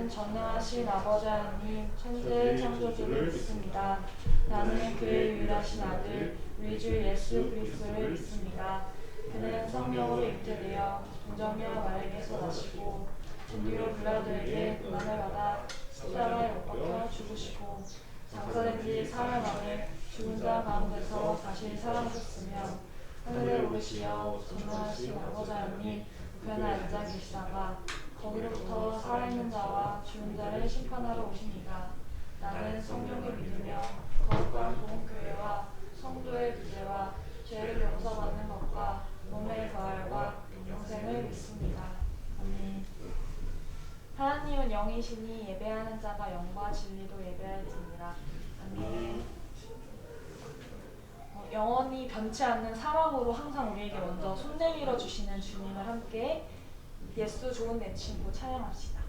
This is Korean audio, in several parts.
나는 전능하신 아버지 하나님 천지의 창조주를 믿습니다. 나는 그의 유일하신 아들 우리 주 예수 그리스도를 믿습니다. 그는 성령으로 잉태되어 동정녀 마리아에게서 나시고 진리로 빌라도에게 고난을 받아 십자가에 못 박혀 죽으시고 장사된 지 사흘 만에 죽은 자 가운데서 다시 살아나셨으며 하늘에 오르시어 전능하신 아버지 하나님 우편에 앉아 계시다가 거기로부터 살아있는 자와 죽은 자를 심판하러 오시니가 나는 성령을 믿으며 거룩한 복음교회와 성도의 구제와 죄를 용서받는 것과 몸의 부활과 영생을 믿습니다. 아멘. 하나님은 영이시니 예배하는 자가 영과 진리로 예배할지니라. 아멘. 영원히 변치 않는 사랑으로 항상 우리에게 먼저 손 내밀어 주시는 주님을 함께 예수 좋은 내 친구 찬양합시다.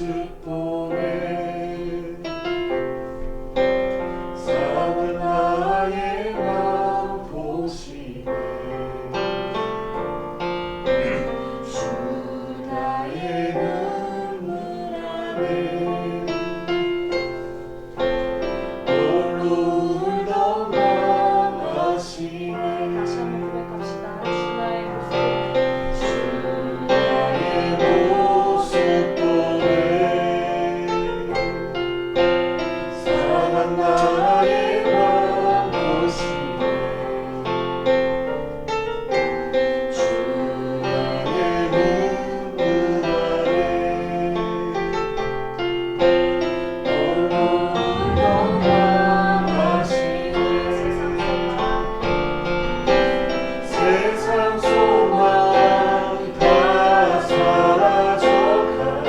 모습 보네 상한 나의 마음 보시네 주 나의 눈물 안에 홀로 울던 맘 아시네 다시 한번 고백합시다. 주나의 모습 주 나의 모습 보네 상한 나의 마음 보시네 주 나의 눈물 안에 홀로 울던 맘 아시네 세상 소망 다 사라져가고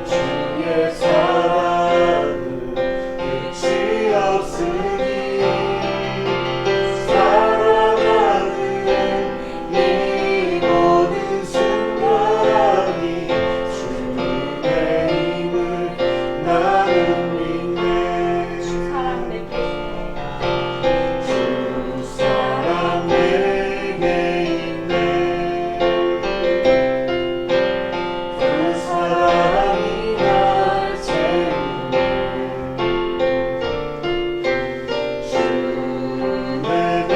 주의 사랑은 끝이 없으니 살아가는 이 모든 순간이 주의 힘을 나는 믿네 사랑 내게 있네. 주 사랑 내게 있네 그 사랑이 날 채우네 주 내게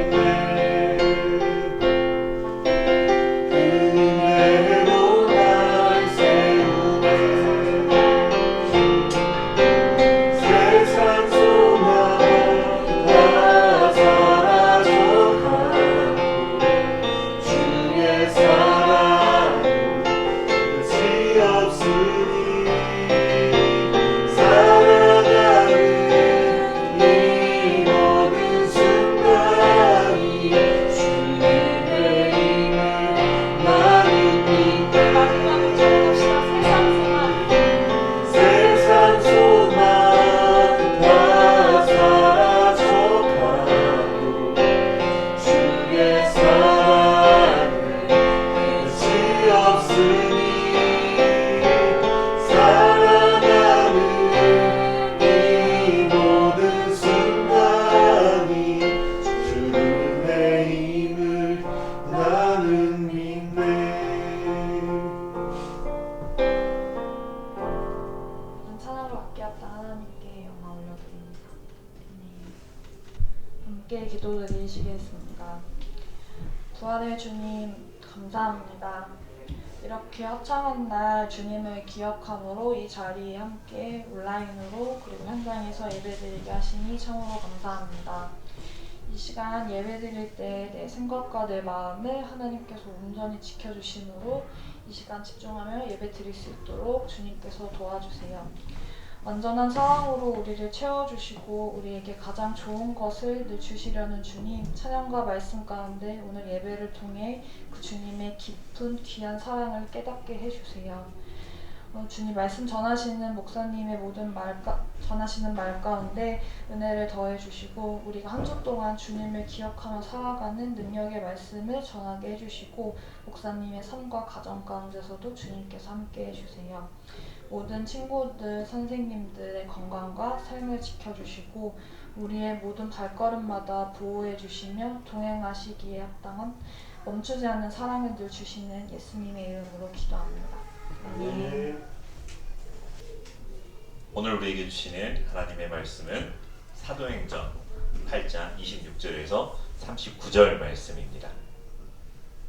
있네 그 은혜로 날 세우네 세상 소망 다 사라져가고 주의 사랑은 끝이 없으니 살아가는 이 모든 순간이 주님의 힘을 나는 믿네 마지막으로 고백합시다. 세상 소망 세상 소망 다 사라져가고 주의 사랑은 끝이 없으니 살아가는 이 모든 순간이 주님의 힘을 나는 믿네 찬양으로 함께했던 하나님께 영광 올려드립니다. 함께 기도드리시겠습니다. 부활의 주님 감사합니다. 이렇게 화창한 날 주님을 기억함으로 이 자리에 함께 온라인으로 그리고 현장에서 예배드리게 하시니 참으로 감사합니다. 이 시간 예배드릴 때 내 생각과 내 마음을 하나님께서 온전히 지켜주심으로 이 시간 집중하며 예배드릴 수 있도록 주님께서 도와주세요. 완전한 사랑으로 우리를 채워주시고 우리에게 가장 좋은 것을 늘 주시려는 주님, 찬양과 말씀 가운데 오늘 예배를 통해 그 주님의 깊은 귀한 사랑을 깨닫게 해주세요. 주님 말씀 전하시는 목사님의 모든 전하시는 말 가운데 은혜를 더해 주시고 우리가 한 주 동안 주님을 기억하며 살아가는 능력의 말씀을 전하게 해주시고 목사님의 삶과 가정 가운데서도 주님께서 함께 해주세요. 모든 친구들, 선생님들의 건강과 삶을 지켜주시고 우리의 모든 발걸음마다 보호해 주시며 동행하시기에 합당한 멈추지 않는 사랑을 늘 주시는 예수님의 이름으로 기도합니다. 아멘. 오늘 우리에게 주시는 하나님의 말씀은 사도행전 8장 26절에서 39절 말씀입니다.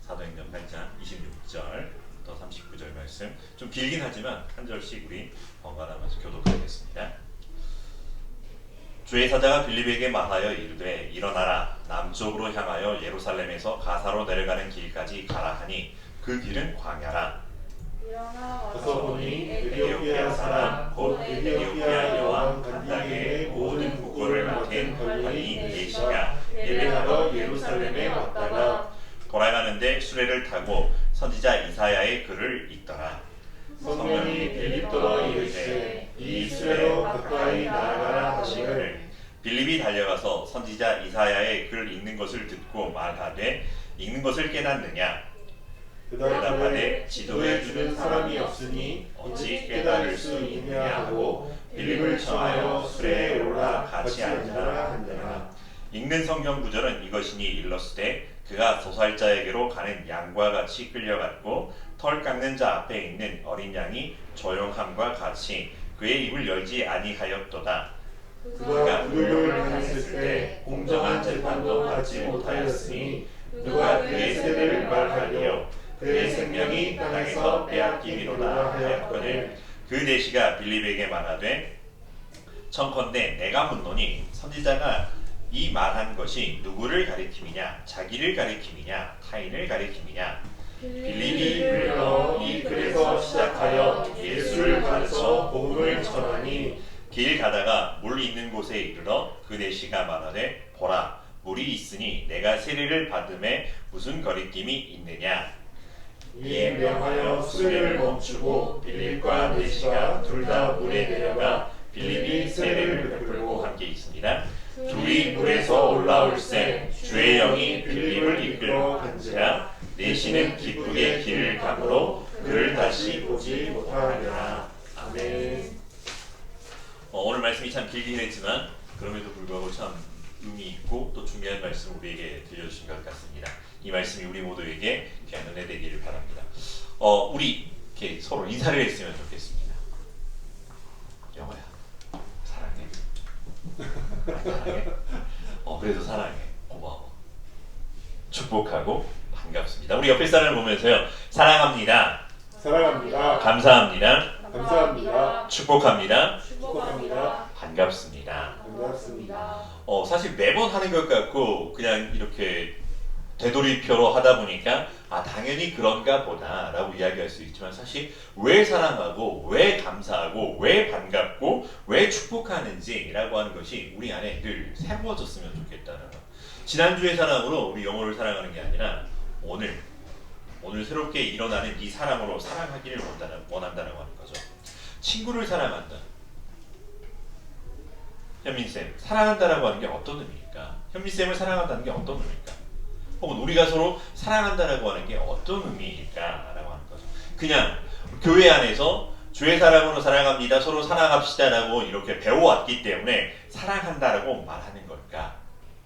사도행전 8장 26절부터 39절 말씀, 좀 길긴 하지만 한 절씩 우리 번갈아가면서 교독하겠습니다. 주의 사자가 빌립에게 말하여 이르되 일어나라 남쪽으로 향하여 예루살렘에서 가사로 내려가는 길까지 가라 하니 그 길은 광야라. 가서 보니 에티오피아 사람 곧 에티오피아 여왕 간다게의 모든 국고를 맡은 관리인이 계시냐 예배하러 예루살렘에 왔다가 돌아가는데 수레를 타고 선지자 이사야의 글을 읽더라. 성령이 빌립더러 이르시되 이 수레로 가까이 나아가라 하시거늘 빌립이 달려가서 선지자 이사야의 글 읽는 것을 듣고 말하되 읽는 것을 깨닫느냐. 대답하되 지도해 주는 사람이 없으니 어찌 깨달을 수 있느냐 하고 빌립을 청하여 수레에 올라 같이 앉으라 한대라. 읽는 성경 구절은 이것이니 일렀으되 그가 도살자에게로 가는 양과 같이 끌려갔고 털 깎는 자 앞에 있는 어린 양이 조용함과 같이 그의 입을 열지 아니하였도다. 그가 그를 향했을 때 공정한 재판도 받지 못하였으니 누가 그의 세대를 말하리요 그의 생명이 땅에서 빼앗기리로다 하였거늘. 그 내시가 빌립에게 말하되 청컨대 내가 묻노니 선지자가 이 말한 것이 누구를 가리킴이냐 자기를 가리킴이냐 타인을 가리킴이냐. 빌립이 불러 이 글에서 시작하여 예수를 가르쳐 복음을 전하니 길 가다가 물 있는 곳에 이르러 그 내시가 말하되 보라 물이 있으니 내가 세례를 받음에 무슨 거리낌이 있느냐. 이에 명하여 수레를 멈추고 빌립과 내시가 둘 다 물에 내려가 빌립이 세례를 베풀고 함께 있습니다. 둘이 물에서 올라올새 주의 영이 빌립을 이끌어 간지라 내시는 기쁘게 길을 가므로 그를 다시 보지 못하느라. 아멘. 오늘 말씀이 참 길긴 했지만 그럼에도 불구하고 참 의미 있고 또 중요한 말씀 우리에게 들려주신 것 같습니다. 이 말씀이 우리 모두에게 귀한 은혜 되기를 바랍니다. 우리 이렇게 서로 인사를 했으면 좋겠습니다. 영호야 사랑해. 사랑해. 그래도 사랑해. 고마워. 축복하고 반갑습니다. 우리 옆에 사람을 보면서요. 사랑합니다. 사랑합니다. 감사합니다. 감사합니다. 축복합니다. 축복합니다. 반갑습니다. 반갑습니다. 사실 매번 하는 것 같고 그냥 이렇게 되돌이표로 하다 보니까 당연히 그런가 보다 라고 이야기할 수 있지만 사실 왜 사랑하고 왜 감사하고 왜 반갑고 왜 축복하는지 라고 하는 것이 우리 안에 늘 새로워졌으면 좋겠다는 거. 지난주의 사랑으로 우리 영혼을 사랑하는 게 아니라 오늘 새롭게 일어나는 이 사랑으로 사랑하기를 원한다는 거죠. 친구를 사랑한다. 현민쌤, 사랑한다라고 하는 게 어떤 의미일까? 현민쌤을 사랑한다는 게 어떤 의미일까? 혹은 우리가 서로 사랑한다라고 하는 게 어떤 의미일까라고 하는 거죠. 그냥 교회 안에서 주의 사랑으로 사랑합니다, 서로 사랑합시다라고 이렇게 배워왔기 때문에 사랑한다라고 말하는 걸까?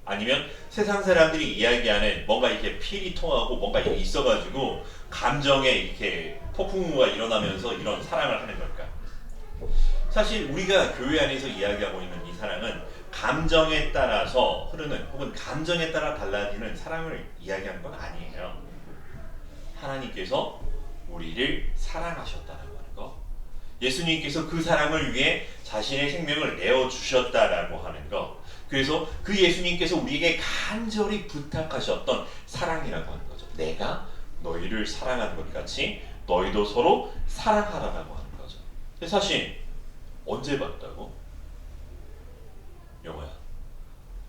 아니면 세상 사람들이 이야기하는 뭔가 이렇게 필이 통하고 뭔가 이렇게 있어가지고 감정에 이렇게 폭풍우가 일어나면서 이런 사랑을 하는 걸까? 사실 우리가 교회 안에서 이야기하고 있는 이 사랑은 감정에 따라서 흐르는 혹은 감정에 따라 달라지는 사랑을 이야기하는 건 아니에요. 하나님께서 우리를 사랑하셨다는 거, 예수님께서 그 사랑을 위해 자신의 생명을 내어주셨다라고 하는 거, 그래서 그 예수님께서 우리에게 간절히 부탁하셨던 사랑이라고 하는 거죠. 내가 너희를 사랑하는 것 같이 너희도 서로 사랑하라고 하는 거죠. 근데 사실 언제 봤다고? 영호야,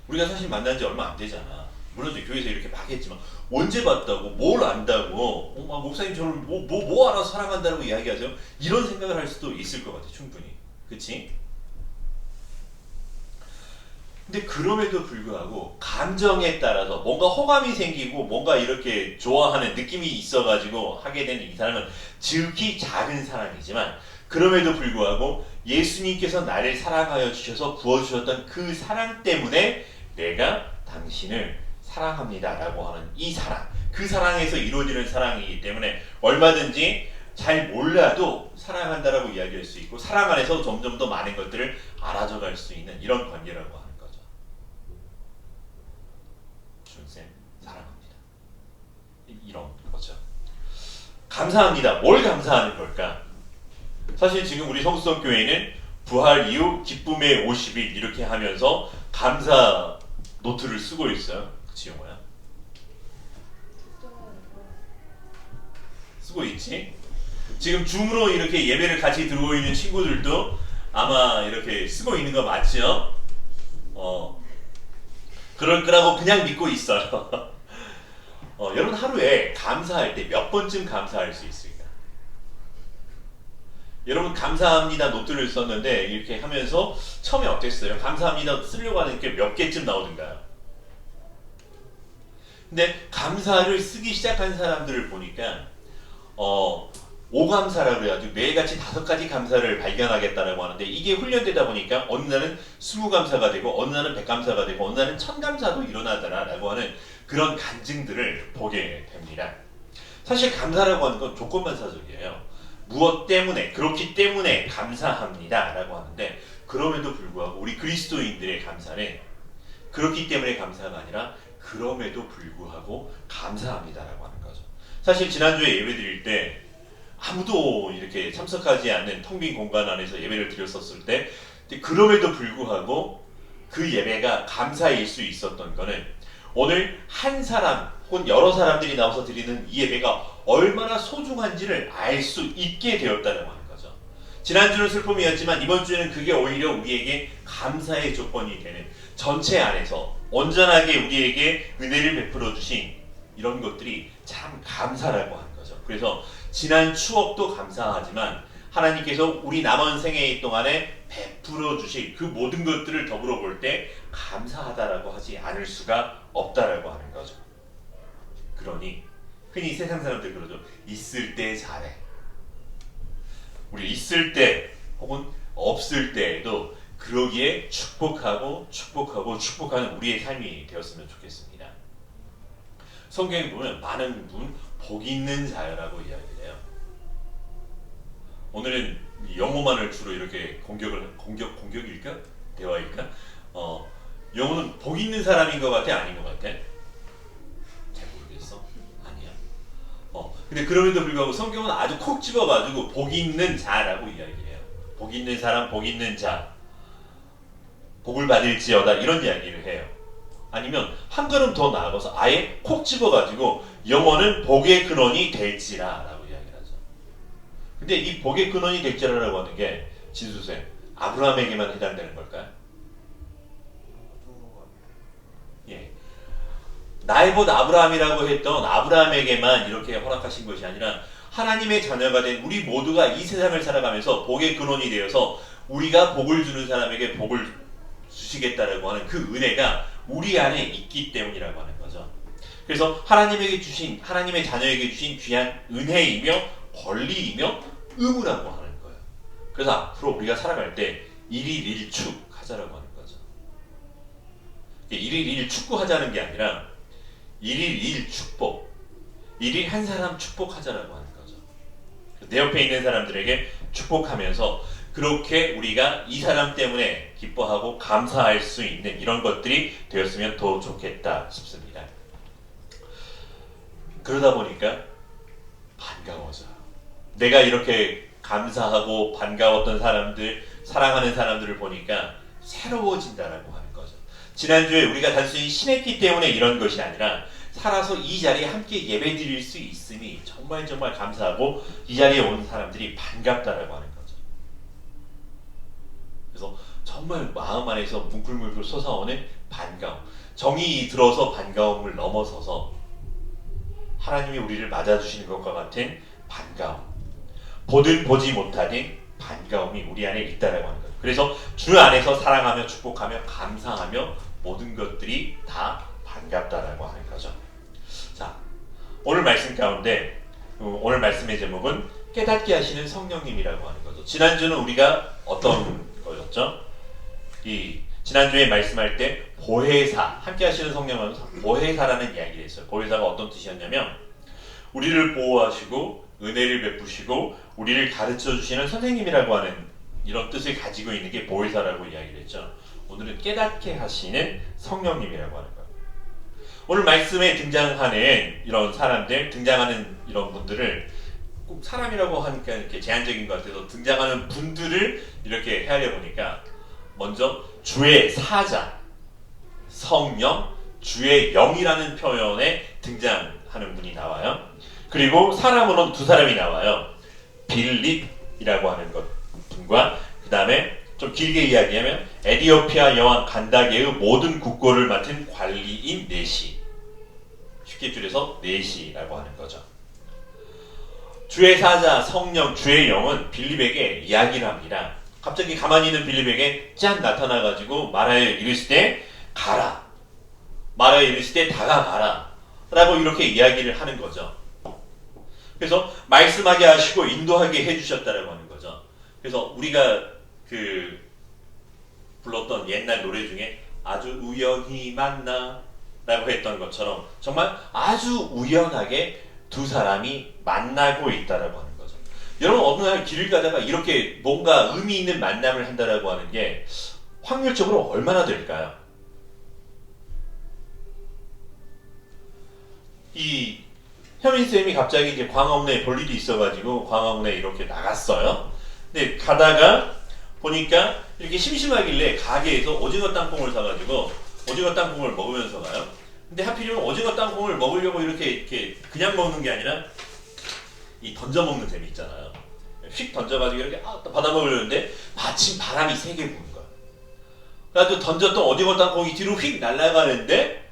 우리가 사실 만난 지 얼마 안 되잖아. 물론 교회에서 이렇게 막 했지만 언제 봤다고? 뭘 안다고? 목사님 저를 뭐 알아서 사랑한다고 이야기하세요? 이런 생각을 할 수도 있을 것 같아. 충분히. 그치? 근데 그럼에도 불구하고 감정에 따라서 뭔가 호감이 생기고 뭔가 이렇게 좋아하는 느낌이 있어가지고 하게 되는 이 사랑은 지극히 작은 사랑이지만 그럼에도 불구하고 예수님께서 나를 사랑하여 주셔서 부어주셨던 그 사랑 때문에 내가 당신을 사랑합니다 라고 하는 이 사랑, 그 사랑에서 이루어지는 사랑이기 때문에 얼마든지 잘 몰라도 사랑한다라고 이야기할 수 있고 사랑 안에서 점점 더 많은 것들을 알아져갈 수 있는 이런 관계라고 하는 거죠. 준쌤 사랑합니다. 이런 거죠. 감사합니다. 뭘 감사하는 걸까? 사실 지금 우리 성수동 교회는 부활 이후 기쁨의 50일 이렇게 하면서 감사 노트를 쓰고 있어요. 그치 영호야? 쓰고 있지? 지금 줌으로 이렇게 예배를 같이 들어오고 있는 친구들도 아마 이렇게 쓰고 있는 거 맞죠? 그럴 거라고 그냥 믿고 있어요. 여러분 하루에 감사할 때 몇 번쯤 감사할 수 있을까? 여러분 감사합니다 노트를 썼는데 이렇게 하면서 처음에 어땠어요? 감사합니다 쓰려고 하는 게 몇 개쯤 나오던가요? 근데 감사를 쓰기 시작한 사람들을 보니까 오감사라고 그래가지고 매일같이 5가지 감사를 발견하겠다라고 하는데 이게 훈련되다 보니까 어느 날은 20감사가 되고 어느 날은 100감사가 되고 어느 날은 1000감사도 일어나더라라고 하는 그런 간증들을 보게 됩니다. 사실 감사라고 하는 건 조건반사적이에요. 무엇 때문에 그렇기 때문에 감사합니다 라고 하는데 그럼에도 불구하고 우리 그리스도인들의 감사는 그렇기 때문에 감사가 아니라 그럼에도 불구하고 감사합니다 라고 하는 거죠. 사실 지난주에 예배 드릴 때 아무도 이렇게 참석하지 않는 텅 빈 공간 안에서 예배를 드렸었을 때 그럼에도 불구하고 그 예배가 감사일 수 있었던 거는 오늘 한 사람 혹은 여러 사람들이 나와서 드리는 이 예배가 얼마나 소중한지를 알 수 있게 되었다는 하는 거죠. 지난주는 슬픔이었지만 이번 주에는 그게 오히려 우리에게 감사의 조건이 되는 전체 안에서 온전하게 우리에게 은혜를 베풀어 주신 이런 것들이 참 감사라고 하는 거죠. 그래서 지난 추억도 감사하지만 하나님께서 우리 남은 생애 동안에 베풀어 주실 그 모든 것들을 더불어 볼 때 감사하다라고 하지 않을 수가 없다라고 하는 거죠. 그러니 흔히 세상 사람들 그러죠. 있을 때 잘해. 우리 있을 때 혹은 없을 때에도 그러기에 축복하고 축복하는 우리의 삶이 되었으면 좋겠습니다. 성경에 보면 많은 분 복 있는 자라고 이야기를 해요. 오늘은 영어만을 주로 이렇게 공격일까? 대화일까? 영어는 복 있는 사람인 것 같아? 아닌 것 같아? 잘 모르겠어. 아니야. 근데 그럼에도 불구하고 성경은 아주 콕 집어가지고 복 있는 자라고 이야기해요. 복 있는 사람, 복 있는 자. 복을 받을지어다 이런 이야기를 해요. 아니면 한 걸음 더 나아가서 아예 콕 집어가지고 영어는 복의 근원이 될지라 라고 이야기를 하죠. 근데 이 복의 근원이 될지라라고 하는 게 진수쌤 아브라함에게만 해당되는 걸까요? 예. 나의 봇 아브라함이라고 했던 아브라함에게만 이렇게 허락하신 것이 아니라 하나님의 자녀가 된 우리 모두가 이 세상을 살아가면서 복의 근원이 되어서 우리가 복을 주는 사람에게 복을 주시겠다라고 하는 그 은혜가 우리 안에 있기 때문이라고 하는 거죠. 그래서 하나님에게 주신 하나님의 자녀에게 주신 귀한 은혜이며 권리이며 의무라고 하는 거예요. 그래서 앞으로 우리가 살아갈 때 일일 일축하자라고 하는 거죠. 일일 일축구하자는 게 아니라 일일 일축복, 일일 한 사람 축복하자라고 하는 거죠. 내 옆에 있는 사람들에게 축복하면서 그렇게 우리가 이 사람 때문에 기뻐하고 감사할 수 있는 이런 것들이 되었으면 더 좋겠다 싶습니다. 그러다 보니까 반가워져요. 내가 이렇게 감사하고 반가웠던 사람들, 사랑하는 사람들을 보니까 새로워진다라고 하는 거죠. 지난주에 우리가 단순히 신했기 때문에 이런 것이 아니라 살아서 이 자리에 함께 예배드릴 수 있음이 정말 감사하고 이 자리에 온 사람들이 반갑다라고 하는 거죠. 그래서 정말 마음 안에서 뭉클뭉클 솟아오는 반가움, 정이 들어서 반가움을 넘어서서 하나님이 우리를 맞아주시는 것과 같은 반가움, 보든 보지 못하는 반가움이 우리 안에 있다라고 하는 거예요. 그래서 주 안에서 사랑하며 축복하며 감사하며 모든 것들이 다 반갑다라고 하는 거죠. 자, 오늘 말씀 가운데 오늘 말씀의 제목은 깨닫게 하시는 성령님이라고 하는 거죠. 지난주는 우리가 어떤 거였죠? 이 지난주에 말씀할 때 보혜사, 함께 하시는 성령은 보혜사라는 이야기를 했어요. 보혜사가 어떤 뜻이었냐면 우리를 보호하시고 은혜를 베푸시고 우리를 가르쳐 주시는 선생님이라고 하는 이런 뜻을 가지고 있는 게 보혜사라고 이야기를 했죠. 오늘은 깨닫게 하시는 성령님이라고 하는 거예요. 오늘 말씀에 등장하는 이런 사람들, 등장하는 이런 분들을 꼭 사람이라고 하니까 이렇게 제한적인 것 같아서 등장하는 분들을 이렇게 헤아려 보니까 먼저 주의 사자, 성령, 주의 영이라는 표현에 등장하는 분이 나와요. 그리고 사람으로는 두 사람이 나와요. 빌립이라고 하는 분과 그 다음에 좀 길게 이야기하면 에디오피아 여왕 간다게의 모든 국고를 맡은 관리인 네시, 쉽게 줄여서 네시라고 하는 거죠. 주의 사자, 성령, 주의 영은 빌립에게 이야기를 합니다. 갑자기 가만히 있는 빌립에게 짠 나타나가지고 말하여 이르시되 가라, 말하여 이르시되 다가가라 라고 이렇게 이야기를 하는 거죠. 그래서 말씀하게 하시고 인도하게 해주셨다라고 하는 거죠. 그래서 우리가 그 불렀던 옛날 노래 중에 아주 우연히 만나라고 했던 것처럼 정말 아주 우연하게 두 사람이 만나고 있다라고 하는 거죠. 여러분 어느 날 길을 가다가 이렇게 뭔가 의미 있는 만남을 한다라고 하는 게 확률적으로 얼마나 될까요? 이 현민쌤이 갑자기 이제 광화문에 볼 일이 있어가지고 광화문에 이렇게 나갔어요. 근데 가다가 보니까 이렇게 심심하길래 가게에서 오징어 땅콩을 사가지고 오징어 땅콩을 먹으면서 가요. 근데 하필이면 오징어 땅콩을 먹으려고 이렇게 그냥 먹는 게 아니라 이 던져 먹는 재미 있잖아요. 휙 던져가지고 이렇게 받아 먹으려는데 마침 바람이 세게 부는 거야. 그래가지고 던졌던 오징어 땅콩이 뒤로 휙 날아가는데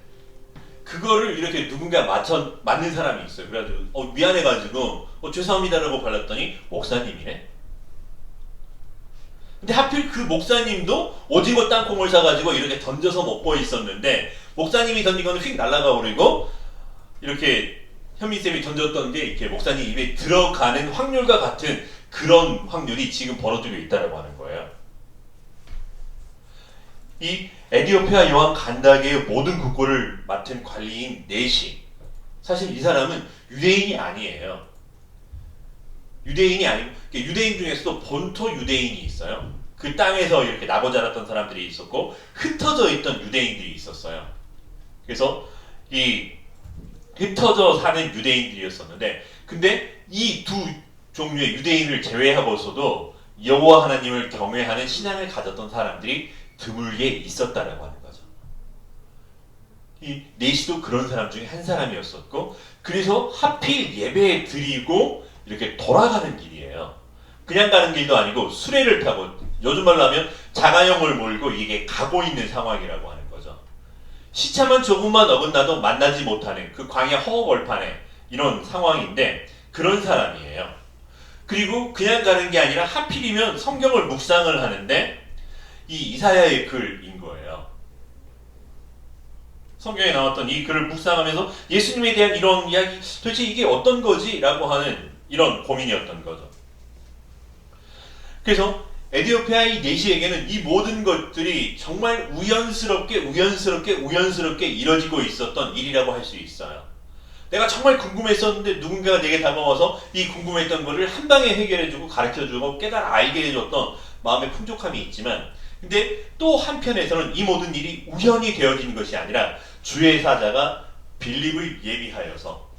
그거를 이렇게 누군가 맞는 사람이 있어요. 그래가지고 미안해가지고 죄송합니다라고 발랐더니 목사님이네. 근데 하필 그 목사님도 오징어 땅콩을 사가지고 이렇게 던져서 먹고 있었는데 목사님이 던진 거는 휙 날아가 버리고 이렇게 현민쌤이 던졌던 게 이렇게 목사님 입에 들어가는 확률과 같은 그런 확률이 지금 벌어지고 있다고 하는 거예요. 이 에디오피아 여왕 간다게의 모든 국고를 맡은 관리인 넷이 사실 이 사람은 유대인이 아니에요. 유대인이 아니고 유대인 중에서도 본토 유대인이 있어요. 그 땅에서 이렇게 나고 자랐던 사람들이 있었고 흩어져 있던 유대인들이 있었어요. 그래서 이 흩어져 사는 유대인들이었었는데 근데 이 두 종류의 유대인을 제외하고서도 여호와 하나님을 경외하는 신앙을 가졌던 사람들이 드물게 있었다라고 하는 거죠. 이 네시도 그런 사람 중에 한 사람이었었고 그래서 하필 예배 드리고 이렇게 돌아가는 길이에요. 그냥 가는 길도 아니고 수레를 타고 요즘 말로 하면 자가용을 몰고 이게 가고 있는 상황이라고 하는 거죠. 시차만 조금만 어긋나도 만나지 못하는 그 광야 허허벌판에 이런 상황인데 그런 사람이에요. 그리고 그냥 가는 게 아니라 하필이면 성경을 묵상을 하는데 이 이사야의 글인 거예요. 성경에 나왔던 이 글을 묵상하면서 예수님에 대한 이런 이야기 도대체 이게 어떤 거지? 라고 하는 이런 고민이었던 거죠. 그래서 에디오피아의 네시에게는 이 모든 것들이 정말 우연스럽게 이뤄지고 있었던 일이라고 할 수 있어요. 내가 정말 궁금했었는데 누군가가 내게 다가와서 이 궁금했던 것을 한 방에 해결해주고 가르쳐주고 깨달아 알게 해줬던 마음의 풍족함이 있지만 근데 또 한편에서는 이 모든 일이 우연히 되어지는 것이 아니라 주의 사자가 빌립을 예비하여서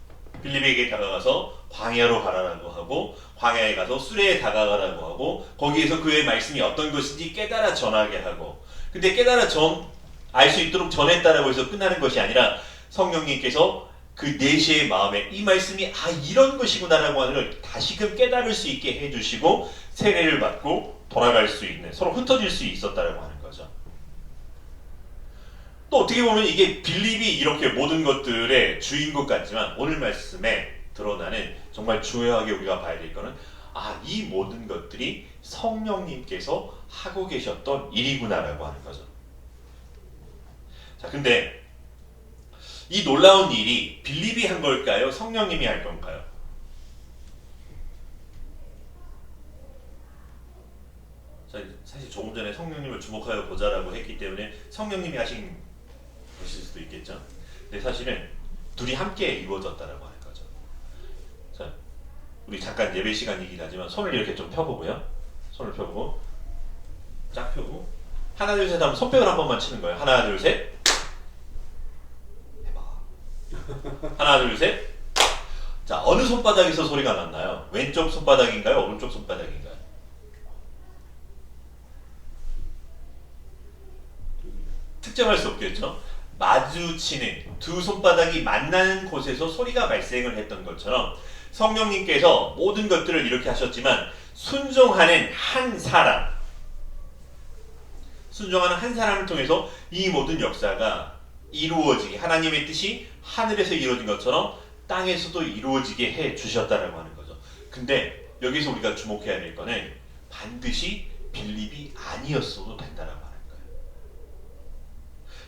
빌립에게 다가가서 광야로 가라라고 하고 광야에 가서 수레에 다가가라고 하고 거기에서 그의 말씀이 어떤 것인지 깨달아 전하게 하고 근데 깨달아 알 수 있도록 전했다라고 해서 끝나는 것이 아니라 성령님께서 그 네시의 마음에 이 말씀이 이런 것이구나라고 하는 걸 다시금 깨달을 수 있게 해주시고 세례를 받고 돌아갈 수 있는 서로 흩어질 수 있었다라고 하는 거죠. 또 어떻게 보면 이게 빌립이 이렇게 모든 것들의 주인 것 같지만 오늘 말씀에 드러나는 정말 중요하게 우리가 봐야 될 거는 이 모든 것들이 성령님께서 하고 계셨던 일이구나라고 하는 거죠. 자, 근데 이 놀라운 일이 빌립이 한 걸까요? 성령님이 할 건가요? 사실 조금 전에 성령님을 주목하여 보자라고 했기 때문에 성령님이 하신 것일 수도 있겠죠. 근데 사실은 둘이 함께 이루어졌다라고 하는 거죠. 자, 우리 잠깐 예배 시간이긴 하지만 손을 이렇게 좀 펴보고요. 손을 펴보고 쫙 펴고 하나 둘 셋 하면 손뼉을 한 번만 치는 거예요. 하나 둘 셋. 하나 둘 셋. 자, 어느 손바닥에서 소리가 났나요? 왼쪽 손바닥인가요? 오른쪽 손바닥인가요? 특정할 수 없겠죠? 마주치는 두 손바닥이 만나는 곳에서 소리가 발생을 했던 것처럼 성령님께서 모든 것들을 이렇게 하셨지만 순종하는 한 사람을 통해서 이 모든 역사가 이루어지게 하나님의 뜻이 하늘에서 이루어진 것처럼 땅에서도 이루어지게 해 주셨다라고 하는 거죠. 근데 여기서 우리가 주목해야 될 거는 반드시 빌립이 아니었어도 된다라고 하는 거예요.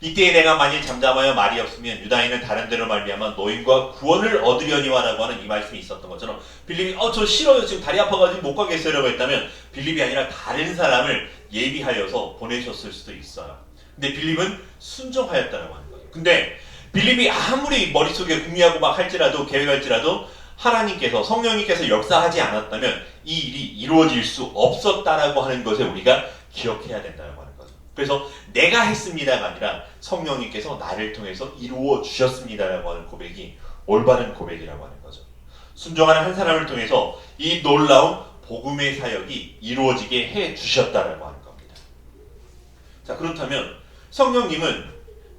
이때에 내가 만일 잠잠하여 말이 없으면 유다인은 다른 데로 말미암아 노인과 구원을 얻으려니와라고 하는 이 말씀이 있었던 것처럼 빌립이 저 싫어요 지금 다리 아파가지고 못 가겠어요 라고 했다면 빌립이 아니라 다른 사람을 예비하여서 보내셨을 수도 있어요. 근데 빌립은 순종하였다라고 하는 거예요. 근데 빌립이 아무리 머릿속에 궁리하고 막 할지라도 계획할지라도 하나님께서 성령님께서 역사하지 않았다면 이 일이 이루어질 수 없었다라고 하는 것을 우리가 기억해야 된다고 하는 거죠. 그래서 내가 했습니다가 아니라 성령님께서 나를 통해서 이루어 주셨습니다라고 하는 고백이 올바른 고백이라고 하는 거죠. 순종하는 한 사람을 통해서 이 놀라운 복음의 사역이 이루어지게 해 주셨다라고 하는 겁니다. 자, 그렇다면 성령님은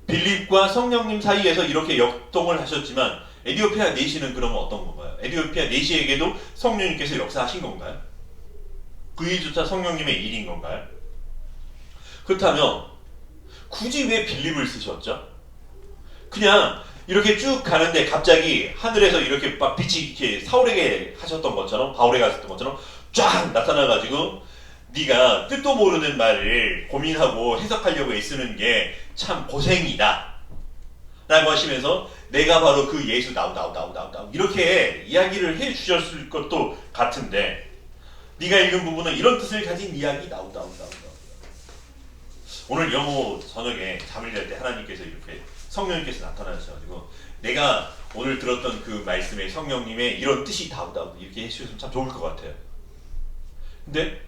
빌립과 성령님 사이에서 이렇게 역동을 하셨지만 에디오피아 내시는 그러면 어떤 건가요? 에디오피아 내시에게도 성령님께서 역사하신 건가요? 그 일조차 성령님의 일인 건가요? 그렇다면 굳이 왜 빌립을 쓰셨죠? 그냥 이렇게 쭉 가는데 갑자기 하늘에서 이렇게 막 빛이 이렇게 사울에게 하셨던 것처럼 바울에게 하셨던 것처럼 쫙 나타나가지고 네가 뜻도 모르는 말을 고민하고 해석하려고 애쓰는 게 참 고생이다 라고 하시면서 내가 바로 그 예수 나우 이렇게 이야기를 해 주셨을 것도 같은데 네가 읽은 부분은 이런 뜻을 가진 이야기 나우. 오늘 영어 저녁에 잠을 잘 때 하나님께서 이렇게 성령님께서 나타나셔가지고 내가 오늘 들었던 그 말씀에 성령님의 이런 뜻이 나우 이렇게 해주셨으면 참 좋을 것 같아요. 근데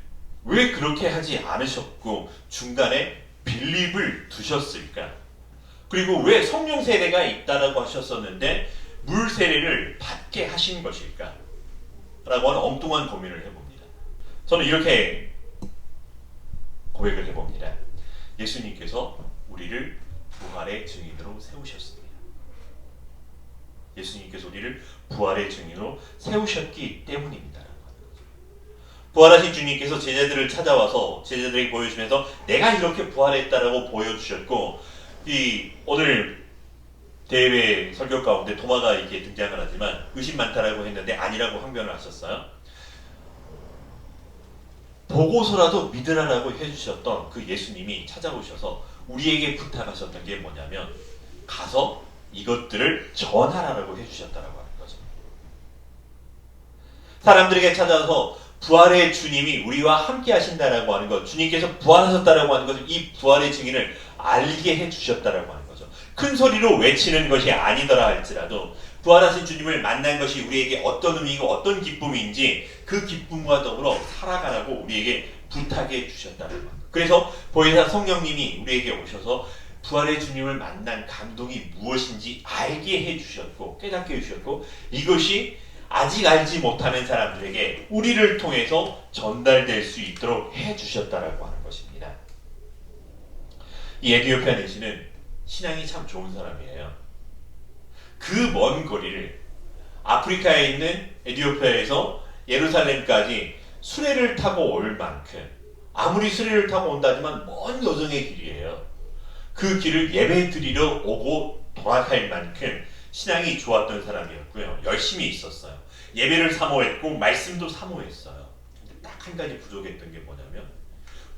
왜 그렇게 하지 않으셨고 중간에 빌립을 두셨을까? 그리고 왜 성령 세례가 있다라고 하셨었는데 물 세례를 받게 하신 것일까? 라고 하는 엉뚱한 고민을 해봅니다. 저는 이렇게 고백을 해봅니다. 예수님께서 우리를 부활의 증인으로 세우셨습니다. 예수님께서 우리를 부활의 증인으로 세우셨기 때문입니다. 부활하신 주님께서 제자들을 찾아와서 제자들에게 보여주면서 내가 이렇게 부활했다라고 보여주셨고 오늘 대회 설교 가운데 도마가 이렇게 등장을 하지만 의심 많다라고 했는데 아니라고 항변을 하셨어요. 보고서라도 믿으라라고 해주셨던 그 예수님이 찾아오셔서 우리에게 부탁하셨던 게 뭐냐면 가서 이것들을 전하라라고 해주셨다라고 하는 거죠. 사람들에게 찾아서 부활의 주님이 우리와 함께 하신다라고 하는 것, 주님께서 부활하셨다라고 하는 것을 이 부활의 증인을 알게 해주셨다라고 하는 거죠. 큰 소리로 외치는 것이 아니더라 할지라도 부활하신 주님을 만난 것이 우리에게 어떤 의미이고 어떤 기쁨인지 그 기쁨과 더불어 살아가라고 우리에게 부탁해 주셨다는 것. 그래서 보혜사 성령님이 우리에게 오셔서 부활의 주님을 만난 감동이 무엇인지 알게 해주셨고 깨닫게 해주셨고 이것이 아직 알지 못하는 사람들에게 우리를 통해서 전달될 수 있도록 해주셨다라고 하는 것입니다. 이 에디오피아 내시는 신앙이 참 좋은 사람이에요. 그 먼 거리를 아프리카에 있는 에디오피아에서 예루살렘까지 수레를 타고 올 만큼 아무리 수레를 타고 온다지만 먼 여정의 길이에요. 그 길을 예배 드리러 오고 돌아갈 만큼 신앙이 좋았던 사람이었고요. 열심히 있었어요. 예배를 사모했고 말씀도 사모했어요. 근데 딱 한 가지 부족했던 게 뭐냐면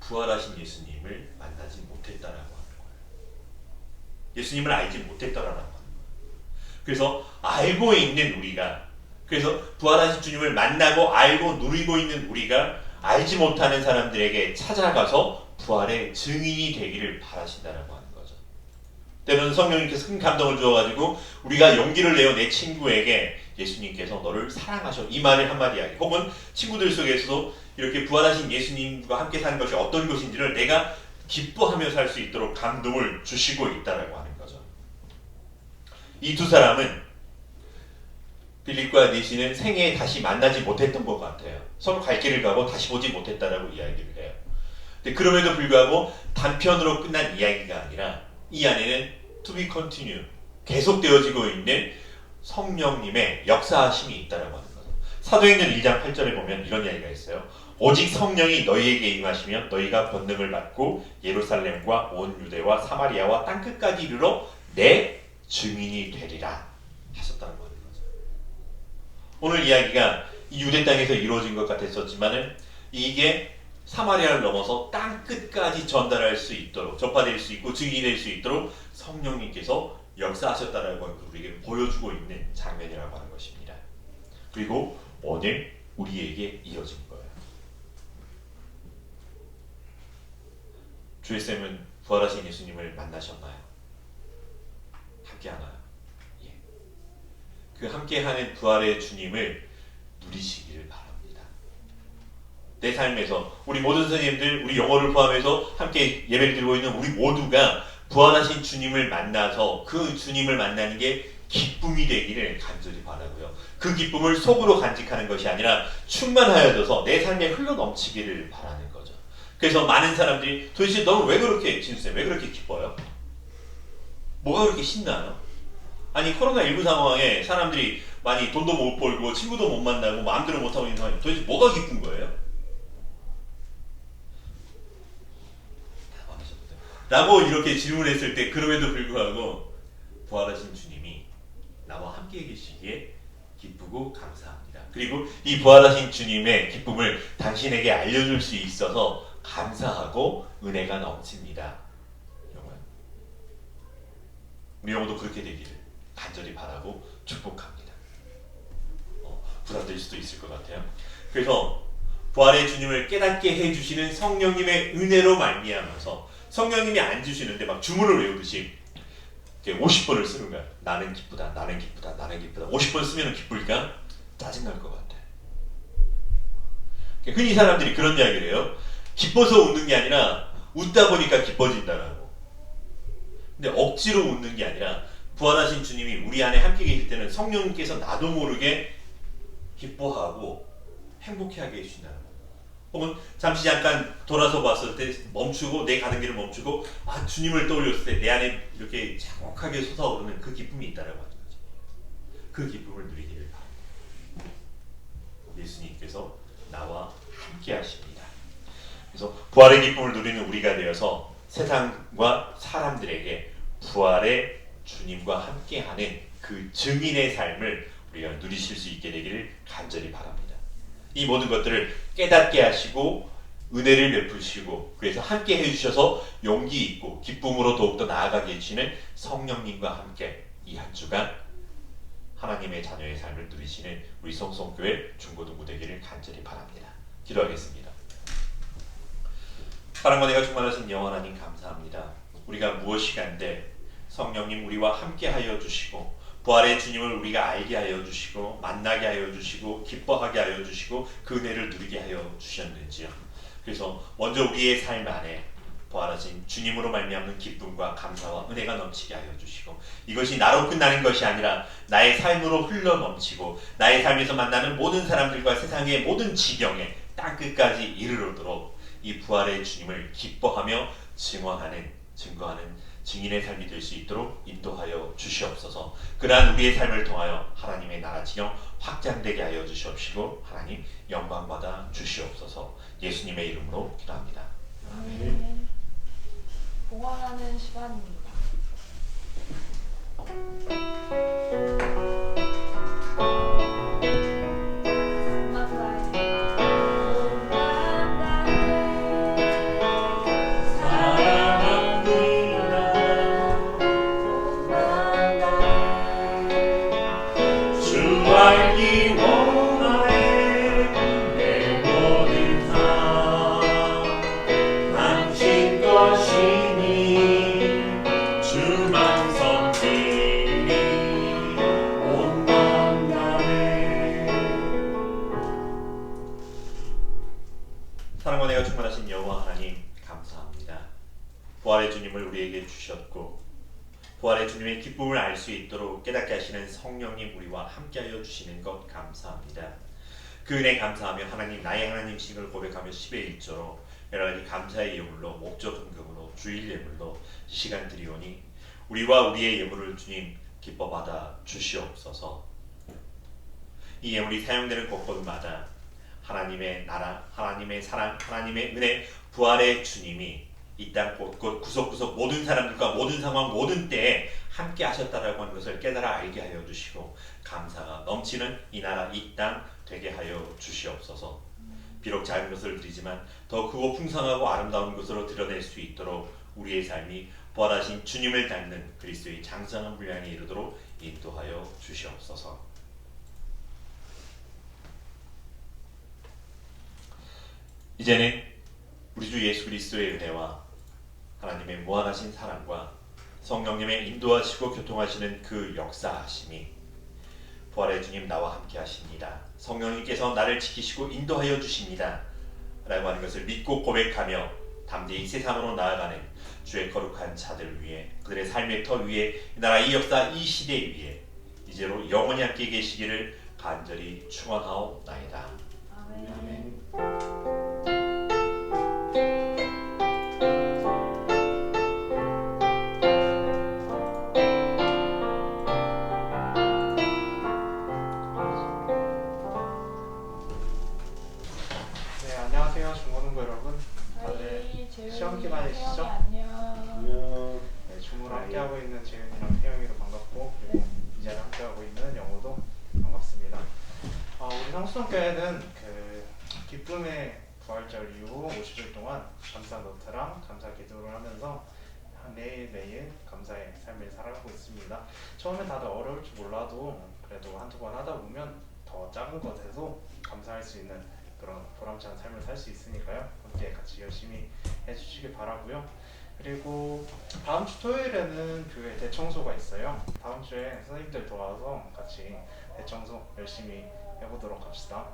부활하신 예수님을 만나지 못했다라고 하는 거예요. 예수님을 알지 못했다라고 하는 거예요. 그래서 알고 있는 우리가 그래서 부활하신 주님을 만나고 알고 누리고 있는 우리가 알지 못하는 사람들에게 찾아가서 부활의 증인이 되기를 바라신다라고 하는 거죠. 때로는 성령님께서 큰 감동을 주어가지고 우리가 용기를 내어 내 친구에게 예수님께서 너를 사랑하셔 이 말을 한마디 하기 혹은 친구들 속에서도 이렇게 부활하신 예수님과 함께 사는 것이 어떤 것인지를 내가 기뻐하며 살 수 있도록 감동을 주시고 있다라고 하는 거죠. 이 두 사람은 빌립과 내시는 생애에 다시 만나지 못했던 것 같아요. 서로 갈 길을 가고 다시 보지 못했다라고 이야기를 해요. 근데 그럼에도 불구하고 단편으로 끝난 이야기가 아니라 이 안에는 to be continue 계속되어지고 있는 성령님의 역사하심이 있다라고 하는 거죠. 사도행전 1장 8절에 보면 이런 이야기가 있어요. 오직 성령이 너희에게 임하시면 너희가 권능을 받고 예루살렘과 온 유대와 사마리아와 땅끝까지 이르러 내 증인이 되리라 하셨다는 거죠. 오늘 이야기가 이 유대 땅에서 이루어진 것 같았었지만은 이게 사마리아를 넘어서 땅 끝까지 전달할 수 있도록 전파될 수 있고 증인이 될 수 있도록 성령님께서 역사하셨다라고 하는 걸 우리에게 보여주고 있는 장면이라고 하는 것입니다. 그리고 오늘 우리에게 이어진 거예요. 주일쌤은 부활하신 예수님을 만나셨나요? 함께하나요? 예. 그 함께하는 부활의 주님을 누리시기를 바랍니다. 내 삶에서 우리 모든 선생님들, 우리 영어를 포함해서 함께 예배를 드리고 있는 우리 모두가 부활하신 주님을 만나서 그 주님을 만나는 게 기쁨이 되기를 간절히 바라고요. 그 기쁨을 속으로 간직하는 것이 아니라 충만하여져서 내 삶에 흘러넘치기를 바라는 거죠. 그래서 많은 사람들이 도대체 너는 왜 그렇게 진수해? 왜 그렇게 기뻐요? 뭐가 그렇게 신나요? 아니 코로나19 상황에 사람들이 많이 돈도 못 벌고 친구도 못 만나고 마음대로 못하고 있는 상황에 도대체 뭐가 기쁜 거예요? 라고 이렇게 질문했을 때 그럼에도 불구하고 부활하신 주님이 나와 함께 계시기에 기쁘고 감사합니다. 그리고 이 부활하신 주님의 기쁨을 당신에게 알려줄 수 있어서 감사하고 은혜가 넘칩니다. 우리 영혼도 그렇게 되기를 간절히 바라고 축복합니다. 부담될 수도 있을 것 같아요. 그래서 부활의 주님을 깨닫게 해주시는 성령님의 은혜로 말미암아서 성령님이 안 주시는데 막 주문을 외우듯이 50번을 쓰는 거야. 나는 기쁘다, 나는 기쁘다, 나는 기쁘다. 50번 쓰면 기쁠까? 짜증날 것 같아. 흔히 사람들이 그런 이야기를 해요. 기뻐서 웃는 게 아니라 웃다 보니까 기뻐진다라고. 근데 억지로 웃는 게 아니라 부활하신 주님이 우리 안에 함께 계실 때는 성령님께서 나도 모르게 기뻐하고 행복해하게 해주신다는 거예요. 혹은 잠시 잠깐 돌아서 봤을 때 멈추고 내 가는 길을 멈추고 주님을 떠올렸을 때 내 안에 이렇게 자욱하게 솟아오르는 그 기쁨이 있다라고 하는 거죠. 그 기쁨을 누리기를 바랍니다. 예수님께서 나와 함께 하십니다. 그래서 부활의 기쁨을 누리는 우리가 되어서 세상과 사람들에게 부활의 주님과 함께하는 그 증인의 삶을 우리가 누리실 수 있게 되기를 간절히 바랍니다. 이 모든 것들을 깨닫게 하시고 은혜를 베푸시고 그래서 함께 해주셔서 용기 있고 기쁨으로 더욱더 나아가게 해주시는 성령님과 함께 이 한 주간 하나님의 자녀의 삶을 누리시는 우리 성성교회 중고등부 되기를 간절히 바랍니다. 기도하겠습니다. 사랑과 은혜가 충만하신 여호와 하나님 감사합니다. 우리가 무엇이 간데 성령님 우리와 함께 하여 주시고 부활의 주님을 우리가 알게 하여 주시고 만나게 하여 주시고 기뻐하게 하여 주시고 그 은혜를 누리게 하여 주셨는지요. 그래서 먼저 우리의 삶 안에 부활하신 주님으로 말미암는 기쁨과 감사와 은혜가 넘치게 하여 주시고 이것이 나로 끝나는 것이 아니라 나의 삶으로 흘러 넘치고 나의 삶에서 만나는 모든 사람들과 세상의 모든 지경에 땅끝까지 이르도록 이 부활의 주님을 기뻐하며 증거하는 증인의 삶이 될 수 있도록 인도하여 주시옵소서. 그러한 우리의 삶을 통하여 하나님의 나라 지경 확장되게 하여 주시옵시고 하나님 영광받아 주시옵소서. 예수님의 이름으로 기도합니다. 아멘. 봉헌하는 시간입니다. 부활의 주님을 우리에게 주셨고 부활의 주님의 기쁨을 알 수 있도록 깨닫게 하시는 성령님 우리와 함께하여 주시는 것 감사합니다. 그 은혜 감사하며 하나님 나의 하나님식을 고백하며 10의 1조로 여러 가지 감사의 예물로 목적 헌금으로 주일 예물로 시간 드리오니 우리와 우리의 예물을 주님 기뻐 받아 주시옵소서. 이 예물이 사용되는 곳곳마다 하나님의 나라, 하나님의 사랑, 하나님의 은혜, 부활의 주님이 이 땅 곳곳 구석구석 모든 사람들과 모든 상황 모든 때에 함께 하셨다라고 하는 것을 깨달아 알게 하여 주시고 감사가 넘치는 이 나라 이 땅 되게 하여 주시옵소서. 비록 작은 것을 드리지만 더 크고 풍성하고 아름다운 것으로 드러낼 수 있도록 우리의 삶이 부활하신 주님을 닮는 그리스도의 장성한 분량에 이르도록 인도하여 주시옵소서. 이제는 우리 주 예수 그리스도의 은혜와 하나님의 무한하신 사랑과 성령님의 인도하시고 교통하시는 그 역사하심이 부활의 주님 나와 함께 하십니다. 성령님께서 나를 지키시고 인도하여 주십니다. 라고 하는 것을 믿고 고백하며 담대히 세상으로 나아가는 주의 거룩한 자들 위해 그들의 삶의 터 위에 이 나라 이 역사 이 시대 위에 이제로 영원히 함께 계시기를 간절히 축원하옵나이다. 아멘. 네, 안녕하세요. 중고등부 여러분. 다들 저희 재윤이, 시험 기간이시죠? 태영이 안녕. 안녕. 네, 중고를 함께하고 있는 재윤이랑 태영이도 반갑고 그리고 이제는 함께하고 있는 영호도 반갑습니다. 우리 성수동교회는 그 기쁨의 부활절 이후 50일 동안 감사 노트랑 감사 기도를 하면서 매일매일 감사의 삶을 살아가고 있습니다. 처음엔 다들 어려울 줄 몰라도 그래도 한두 번 하다 보면 더 작은 것에도 감사할 수 있는 그런 보람찬 삶을 살 수 있으니까요. 함께 같이 열심히 해주시길 바라고요. 그리고 다음 주 토요일에는 교회 대청소가 있어요. 다음 주에 선생님들 도와서 같이 대청소 열심히 해보도록 합시다.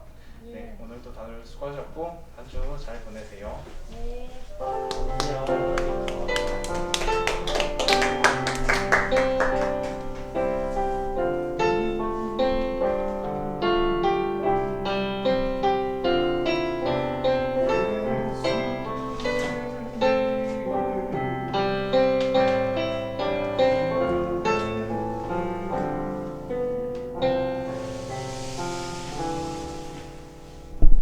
네, 오늘도 다들 수고하셨고 한 주 잘 보내세요. 네. 안녕.